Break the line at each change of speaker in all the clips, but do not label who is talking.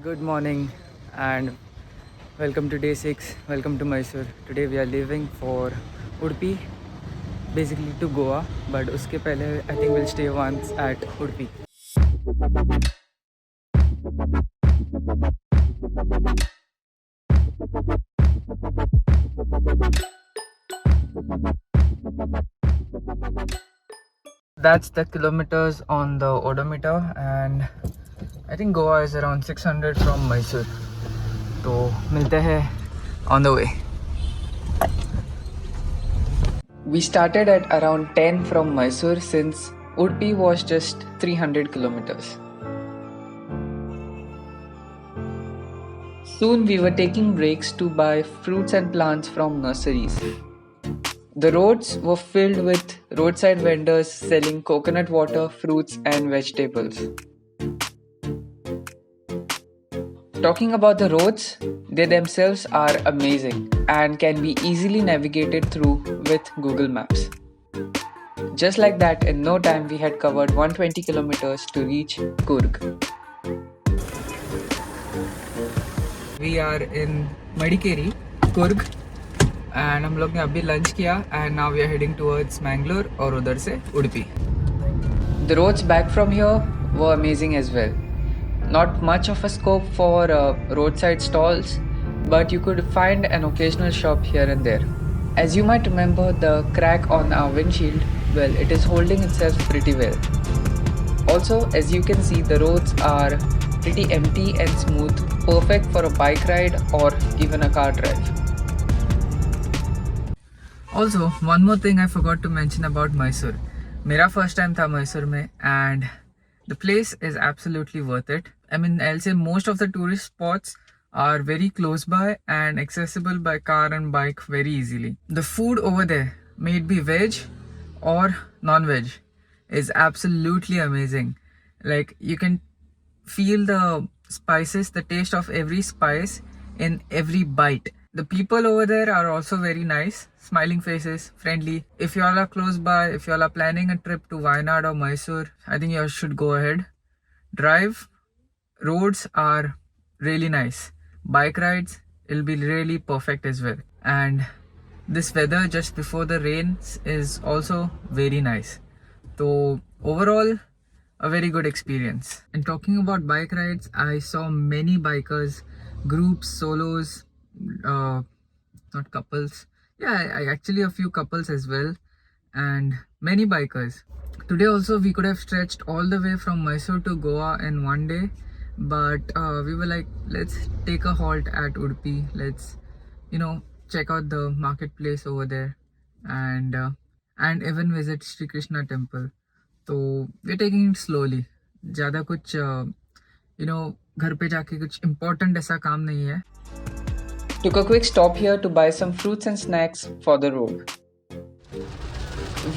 Good morning and welcome to day 6. Welcome to Mysore. Today we are leaving for Udupi, basically to Goa, but uske pehle I think we'll stay once at Udupi. That's the kilometers on the odometer, and I think Goa is around 600 from Mysore. तो मिलते हैं on the way. We started at around 10 from Mysore since Udupi was just 300 kilometers. Soon we were taking breaks to buy fruits and plants from nurseries. The roads were filled with roadside vendors selling coconut water, fruits, and vegetables. Talking about the roads, they themselves are amazing and can be easily navigated through with Google Maps. Just like that, in no time, we had covered 120 kilometers to reach Kurg. We are in Madikeri, Kurg, and हम लोग ने अभी lunch किया and now we are heading towards Mangalore और उधर से Udupi. The roads back from here were amazing as well. Not much of a scope for roadside stalls, but you could find an occasional shop here and there. As you might remember, the crack on our windshield, well, it is holding itself pretty well. Also, as you can see, the roads are pretty empty and smooth, perfect for a bike ride or even a car drive. Also, one more thing I forgot to mention about Mysore. मेरा first time था Mysore में, and the place is absolutely worth it. I mean, I'll say most of the tourist spots are very close by and accessible by car and bike very easily. The food over there, may it be veg or non-veg, is absolutely amazing. Like, you can feel the spices, the taste of every spice in every bite. The people over there are also very nice, smiling faces, friendly. If you all are close by, if you all are planning a trip to Wayanad or Mysore, I think you should go ahead. Drive. Roads are really nice. Bike rides, it'll be really perfect as well. And this weather just before the rains is also very nice. So overall, a very good experience. And talking about bike rides, I saw many bikers, groups, solos, not couples. Yeah, I actually a few couples as well, and many bikers. Today also we could have stretched all the way from Mysore to Goa in one day, but we were like, let's take a halt at Udupi. Let's, check out the marketplace over there, and even visit Sri Krishna temple. So we're taking it slowly. ज़्यादा कुछ घर पे जाके कुछ important ऐसा काम नहीं है. Took a quick stop here to buy some fruits and snacks for the road.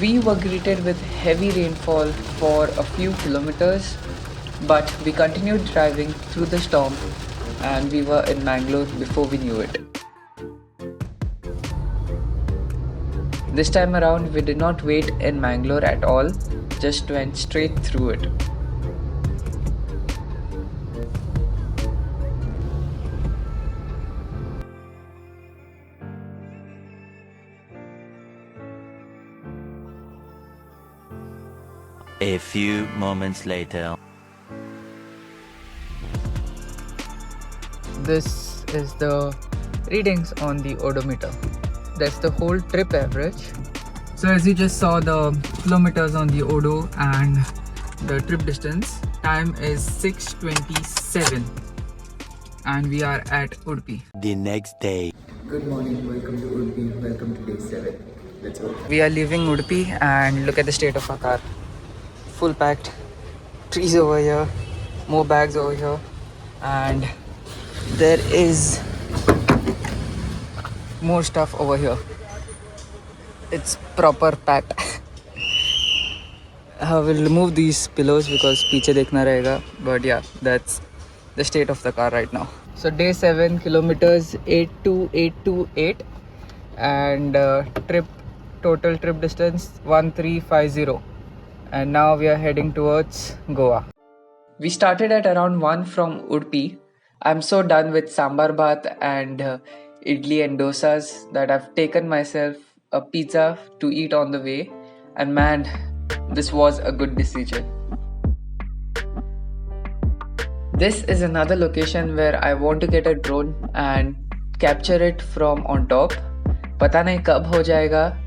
We were greeted with heavy rainfall for a few kilometers, but we continued driving through the storm and we were in Mangalore before we knew it. This time around, we did not wait in Mangalore at all, just went straight through it.
A few moments later.
This is the readings on the odometer. That's the whole trip average. So as you just saw the kilometers on the odo and the trip distance, time is 6:27 and we are at Udupi.
The next day.
Good morning, welcome to Udupi, welcome to day 7. Let's go. We are leaving Udupi and look at the state of our car. Full packed, trees over here, more bags over here, and there is more stuff over here. It's proper packed. We'll remove these pillows because पीछे देखना रहेगा. But yeah, that's the state of the car right now. So day 7, kilometers 82828, and total trip distance 1350. And now we are heading towards Goa. We started at around 1 from Udupi. I'm so done with sambar bhat and idli and dosas that I've taken myself a pizza to eat on the way. And man, this was a good decision. This is another location where I want to get a drone and capture it from on top. पता नहीं कब हो जाएगा,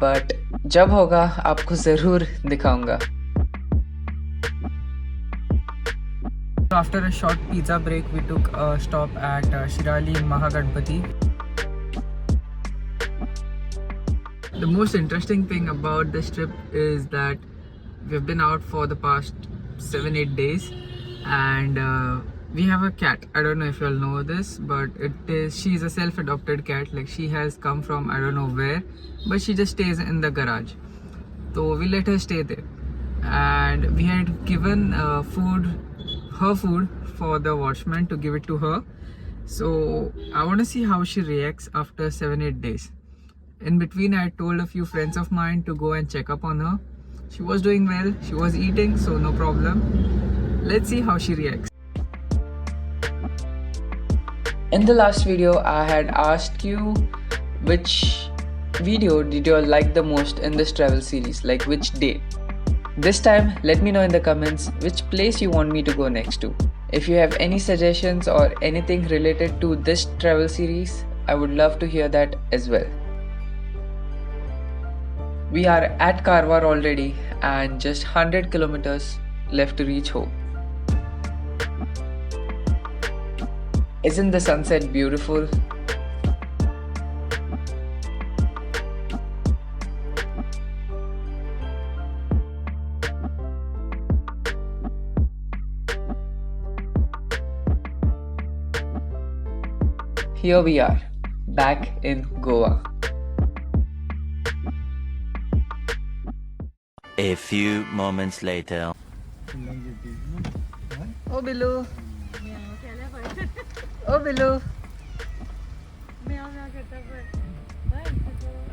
but जब होगा आपको ज़रूर दिखाऊंगा. After a short pizza break, we took a stop at Shirali Mahagadpati. The most interesting thing about this trip is that we've been out for the past 7-8 days, and we have a cat. I don't know if you all know this, but she's a self-adopted cat. Like, she has come from I don't know where, but she just stays in the garage. So we let her stay there, and we had given her food for the watchman to give it to her. So I want to see how she reacts after 7-8 days. In between, I told a few friends of mine to go and check up on her. She was doing well, she was eating, so no problem. Let's see how she reacts. In the last video, I had asked you which video did you all like the most in this travel series, like which day. This time, let me know in the comments which place you want me to go next to. If you have any suggestions or anything related to this travel series, I would love to hear that as well. We are at Karwar already and just 100 kilometers left to reach home. Isn't the sunset beautiful? Here we are, back in Goa.
A few moments later.
Oh Bilu! Oh Bilu!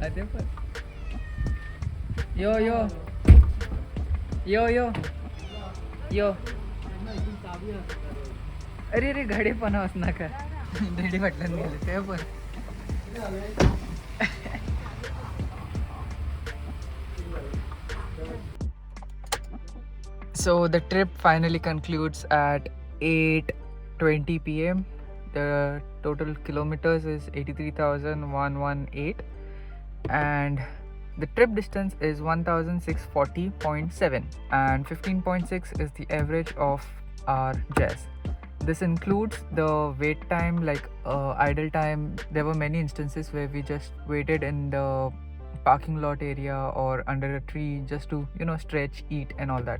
आते पर यो यो यो यो यो अरे रे घडे पण असणार का ready वाटलं गेलं ते पण So the trip finally concludes at 8:20 p.m. The total kilometers is 83,118 and the trip distance is 1,640.7 and 15.6 is the average of our jazz. This includes the wait time, like idle time. There were many instances where we just waited in the parking lot area or under a tree just to stretch, eat and all that.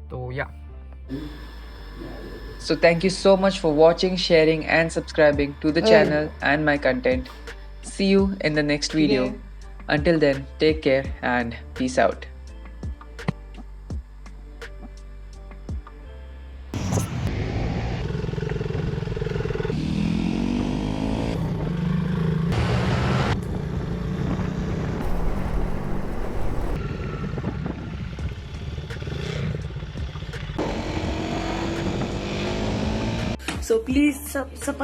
So yeah. So thank you so much for watching, sharing and subscribing to the channel and my content. See you in the next video. Until then, take care and peace out.
So please subscribe,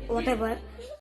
whatever.